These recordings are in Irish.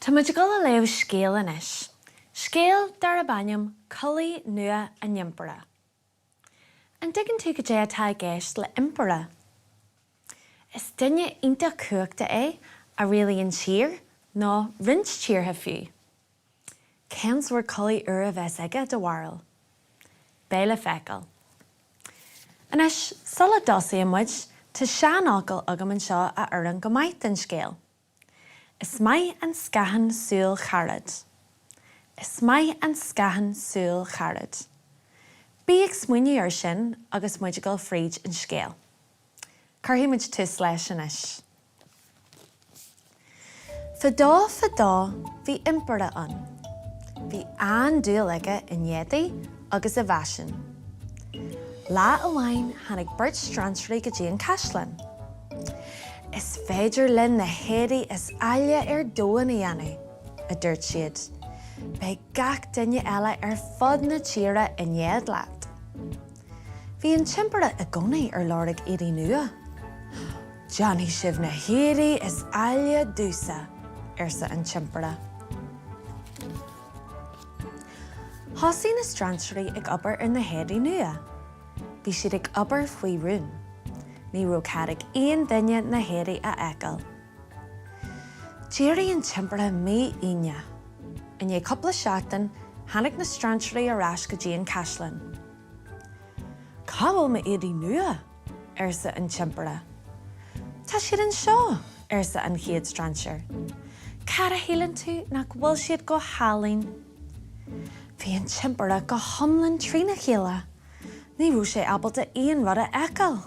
Tá muid go le Scoil inis. Scoil darbh ainm Culaith Nua an Impire. An diggin tú go dé atá gceist le Impire. Is duine ionta cheachta é a rialaíonn tír nó rint tíortha fiú. Céns bhfuair Culaith bheits aige de bharr. Béile feicil. Anis sulla dosaí muid tá seanácail agam an seo a oireann go maith den Scoil. Is mai an scahan súil charad. Is mai an scahan súil charad. Bí ag smuoine ar sin agus muid go fríd an Scoil. Curthaí muid tús leis inis. Fadá, bhí Impire an. Bhí an dúil aige in Éadaí agus a bhaisin. Lá amháin tháinig beirt stransraí go dtí an Caisleán. Is féidir linn na héadaí is aile ar dóin a dhéanamh, a dúirt siad. Bei gach duine eile ar fud na tíre in Éad leat. Bhí an timpire a gconaí ar láirg Éadaí nua. Johnny sibh na héadaí is aile deasa, arsa an timpire. Thosaí na stransraí ag obair ar na héadaí nua. Bhí siad ag obair faoi rún. Ní raibh cairg aon duine na héadaí a eiceil. Déirí an timpire mí aine. In é coppla seachtain, tháinig na stransraí arás go dtí an Caisleán. Cá bhfuil ma Éadaí nua, arsa an timpire. Tá siad an seo, arsa an chéad stransir. Cara héalann tú nach bhfuil siad go hálainn. Bhí an timpire go thomlann trína chéile. Ní raibh sé abalta aon rud a eiceil.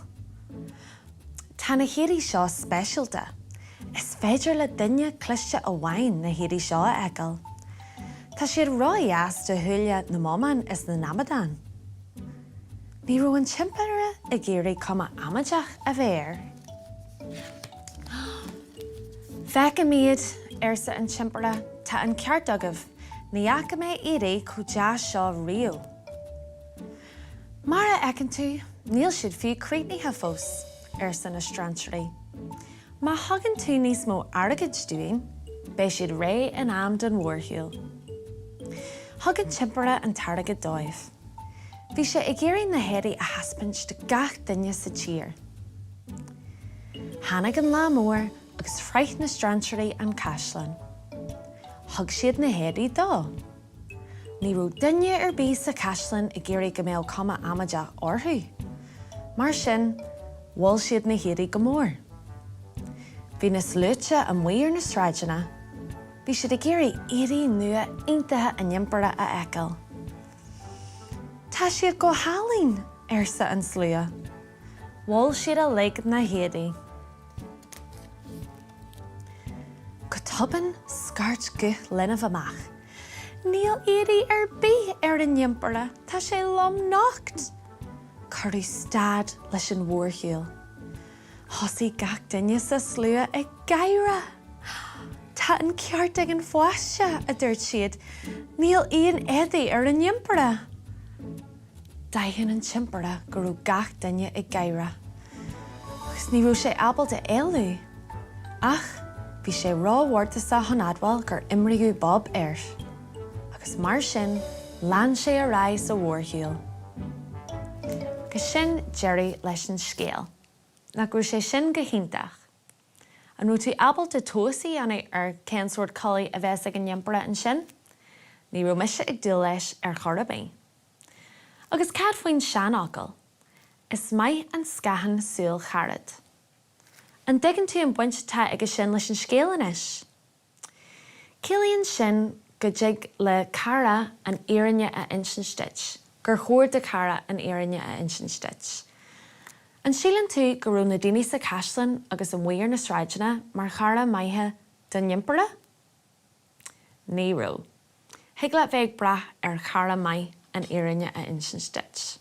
Tá na héadaí seo speisialta. Is féidir le duine cliste a bhain na héadaí seo a eiceil. Tá siad ráías de thuaille na móman is na namadán. Ní raibh an timpire a géirí cuma amaideach a bhéir. Feicim míad arsa an timpire tá an ceart agah níacha mé éadaí chu deas seo riú. Mar a ecann tú, níl siad fiú críoitníthe fós, arsa na stransraí. Má thagann tú níos mó airgid dúin, bé siad ré an ainm den mhórthaíoil. Thugann timpire an targad dóibh. Bhí sé ag géirí na héadaí a haspint de gach duine sa tír. Tháinig an lá mór agus phraith na stransraí an Caisleán. Thug siad na héadaí dó. Ní raibh duine ar bith sa Caisleán ag géirí go mbeadh cuma amaideach orthu. Mar sin, bhfuil siad na héadaí go mór. Bhí na slúite an mhuir na stráideanna. Bhí siad ag géirí Éadaí nua iontaithe an Impire a eiceil. Tá siad go hálainn, arsa an slua. Bhfuil siad a laigh na héadaí. Go tobann scairt guth linmh amach. Níl Éadaí ar bith ar an Impire, tá sé lom nocht. Cuireadh stad leis an mhórthaíoil. Thosaí gach duine sa slua ag gaire. Tá an ceart ag an pháiste a dúirt siad. Níl aon Éadaí ar an Impire. Daithin an timpire go raibh gach duine ag gaire. Agus ní raibh sé abalta éalú. Ach, bhí sé rámhórta sa thonadháil gur imriú Bob airt. Agus mar sin, lean sé a rá sa mhórthaíoil. Go sin Jerry leis an Scoil. Na gur sé sin go hintach. An nó tú abalta tosaí anna ar cénsúirt Culaith a bheits ag an Impire an sin, ní raibh mise ag dul leis ar chorabí. Agus cad faoin seanácail, is mai an scahan súil charad. An diggin tú an buinte tá ag sin leis an Scoil inis. Cilíonn sin go dig le cara an éireanne a insin stitch, gur chóir de cara an éireanne a insin stitch. An sílann tú go raibh na daoine sa Caisleán agus an mhuir na stráideanna mar cara maithe den Impire? Ní raibh. Thuig le bheith brath ar cara maith an éireanne a insin stitch.